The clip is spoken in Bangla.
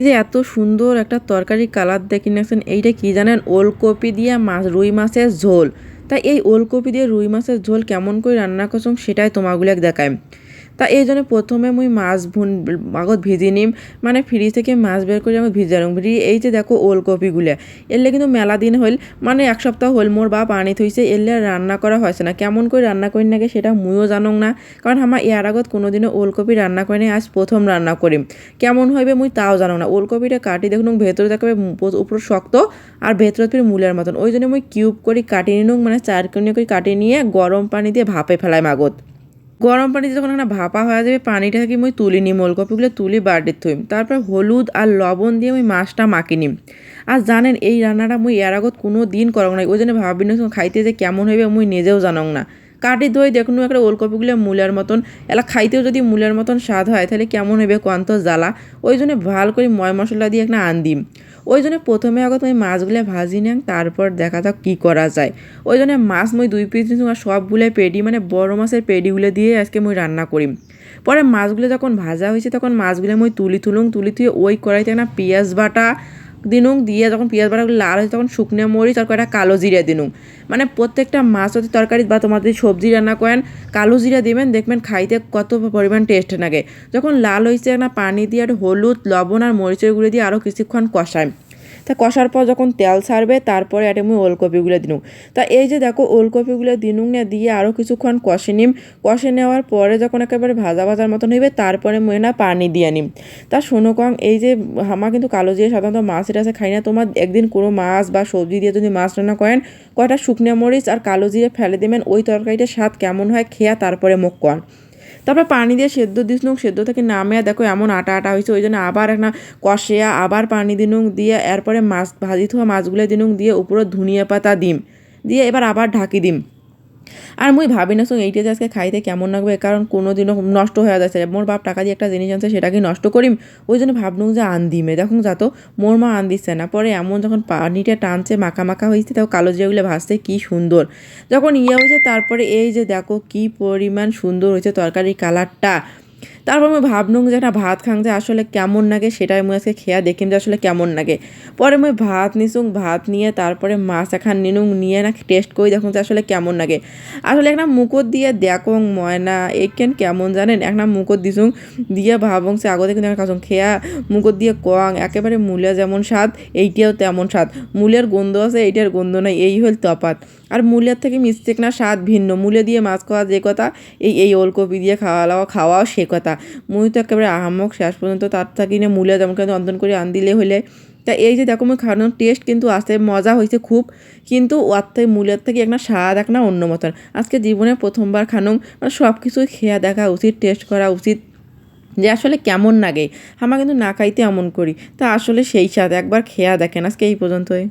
এই যে এত সুন্দর একটা তরকারি কালার দেখে নিয়েছেন, এইটা কি জানেন? ওলকপি দিয়ে মাছ, রুই মাছের ঝোল। তাই এই ওলকপি দিয়ে রুই মাছের ঝোল কেমন করে রান্না করছং সেটাই তোমাগুলো দেখায়। তা এই জন্য প্রথমে মুই মাছ আগত ভিজি নিম, মানে ফ্রিজ থেকে মাছ বের করে আমি ভিজালাম এই যে দেখো ওলকপিগুলো, এলে কিন্তু মেলা দিন হইল, মানে এক সপ্তাহ হইল মোর বা পানি থইছে, এলে আর রান্না করা হয়েছে না। কেমন করে রান্না করি নাকি সেটা মুইও জানং না, কারণ আমার এর আগত কোনোদিনও ওলকপি রান্না করি আজ প্রথম রান্না করিম। কেমন হইবে মুই তাও জানো না। ওলকপিটা কাটি দেখুন ভেতরে দেখবে উপর শক্ত আর ভেতরে ফির মূলের মতন, ওই জন্য মুই কিউব করে কাটিয়ে নিনুন, মানে 4 কোণে করে কাটিয়ে নিয়ে গরম পানি দিয়ে ভাপে ফেলাই মাগত। গরম পানিতে যখন একটা ভাপা হয়ে যাবে পানিটা থেকে মুই তুলি নিম, ওলকপিগুলো তুলি বাড়িতে থইম, তারপর হলুদ আর লবণ দিয়ে মুই মাছটা মাখি নিম। আর জানেন এই রান্নাটা মুই এর আগত কোনো দিন করং নাই, ওই জন্য ভাবি না খাইতে যে কেমন হইবে মুই নিজেও জানং না। কাটি ধুই দেখুন একটা ওলকপিগুলো মূলার মতন, এলা খাইতেও যদি মূলার মতন স্বাদ হয় তাহলে কেমন হইবে কন্ত জ্বালা। ওই জন্য ভালো করে ময় মশলা দিয়ে একটা দিম। ওই জন্য প্রথমে আগত আমি মাছগুলো ভাজি নিয়াম, তারপর দেখা যাক কী করা যায়। ওই জন্য মাছ মুই 2 পিস নিয়েছি আর সবগুলো পেডি, মানে বড় মাছের পেডিগুলো দিয়ে আজকে মুই রান্না করিম। পরে মাছগুলো যখন ভাজা হয়েছে তখন মাছগুলো মুই তুলি থুয়ে ওই কড়াইতে না পেঁয়াজ বাটা দিনুং, দিয়ে যখন পেঁয়াজ বাটাগুলো লাল হয়েছে তখন শুকনো মরিচ আর কয়টা কালো জিরা দিনুং। মানে প্রত্যেকটা মাছ যদি তরকারি বা তোমার যদি সবজি রান্না করেন কালো জিরা দিবেন, দেখবেন খাইতে কত পরিমাণ টেস্ট লাগে। যখন লাল হয়েছে না পানি দিয়ে আর হলুদ লবণ আর মরিচের গুঁড়ো দিয়ে আরও কিছুক্ষণ কষায়। তা কষার পর যখন তেল ছাড়বে তারপরে এটা মুই ওলকপিগুলো দিনুম। তা এই যে দেখো ওলকপিগুলো দিনুং না, দিয়ে আরও কিছুক্ষণ কষে নিম। কষে নেওয়ার পরে যখন একেবারে ভাজা ভাজার মতন হইবে তারপরে মুই না পানি দিয়ে নিম। তা শোনো কং, এই যে আমার কিন্তু কালো জিরে সাধারণত মাছ টাছে খাই না, তোমার একদিন কোনো মাছ বা সবজি দিয়ে যদি মাছ রান্না করেন কয়টা শুকনো মরিচ আর কালো জিরে ফেলে দেবেন, ওই তরকারিটার স্বাদ কেমন হয় খেয়া তারপরে মুখ কন। তারপর পানি দিয়ে সেদ্ধ দিনুক, সেদ্ধ থেকে নামিয়া দেখো এমন আটা আটা হয়েছে, ওই জন্য আবার একটা কষিয়া আবার পানি দিনুক, দিয়ে এরপরে মাছ ভাজি থোয়া মাছগুলো দিনুক, দিয়ে উপরে ধনিয়া পাতা দিম, দিয়ে এবার আবার ঢাকি দিম। আর মুই ভাবি না এইটা যে আজকে খাইতে কেমন লাগবে, কারণ কোনো দিনও নষ্ট হয়ে যাচ্ছে। মোর বাপ টাকা দিয়ে একটা জিনিস আনছে সেটাকে নষ্ট করিম, ওই জন্য ভাবনুম যে দিমে দেখুন যাতো মোর মা দিচ্ছে না। পরে এমন যখন পানিটা টানছে মাখা মাখা হয়েছে, তাও কালো জিরাগুলো ভাজতে কি সুন্দর যখন হয়েছে, তারপরে এই যে দেখো কি পরিমাণ সুন্দর হয়েছে তরকারির কালারটা। তারপর আমি ভাবনুম যে একটা ভাত খাং যে আসলে কেমন লাগে, সেটাই মুই আজকে খেয়া দেখিম যে আসলে কেমন লাগে। পরে মুই ভাত নিছুং, ভাত নিয়ে তারপরে মাছ এখান নিনুং, নিয়ে না টেস্ট করি দেখুন যে আসলে কেমন লাগে। আসলে একটা মুকত দিয়ে দেখং ময়না এইখান কেমন জানেন, একটা মুকত দিছুং, দিয়ে ভাবং সে আগতে কিন্তু খাসং খেয়া মুকত দিয়ে কং একেবারে মূলা যেমন স্বাদ এইটাও তেমন স্বাদ। মূলের গন্ধ আছে, এইটার গন্ধ নাই, এই হল তফাৎ। আর মূলের থেকে মিস্টেক না স্বাদ ভিন্ন, মূলে দিয়ে মাছ খাওয়া যে কথা, এই ওলকপি দিয়ে খাওয়াও সে কথা। মুই তো একেবারে আহাম্মক শেষ পর্যন্ত তার থাকি না মূলা যেমন কিন্তু অন্তন করে দিলে হলে। তা এই যে দেখো মুই খাওয়ানোর টেস্ট কিন্তু আসতে মজা হয়েছে খুব, কিন্তু ওর থেকে মূলের থেকে একটা স্বাদ একটা অন্য মতন। আজকে জীবনে প্রথমবার খানুম, মানে সব কিছুই খেয়া দেখা উচিত, টেস্ট করা উচিত যে আসলে কেমন লাগে। আমার কিন্তু না খাইতে এমন করি, তা আসলে সেই স্বাদ একবার খেয়া দেখেন। আজকে এই পর্যন্তই।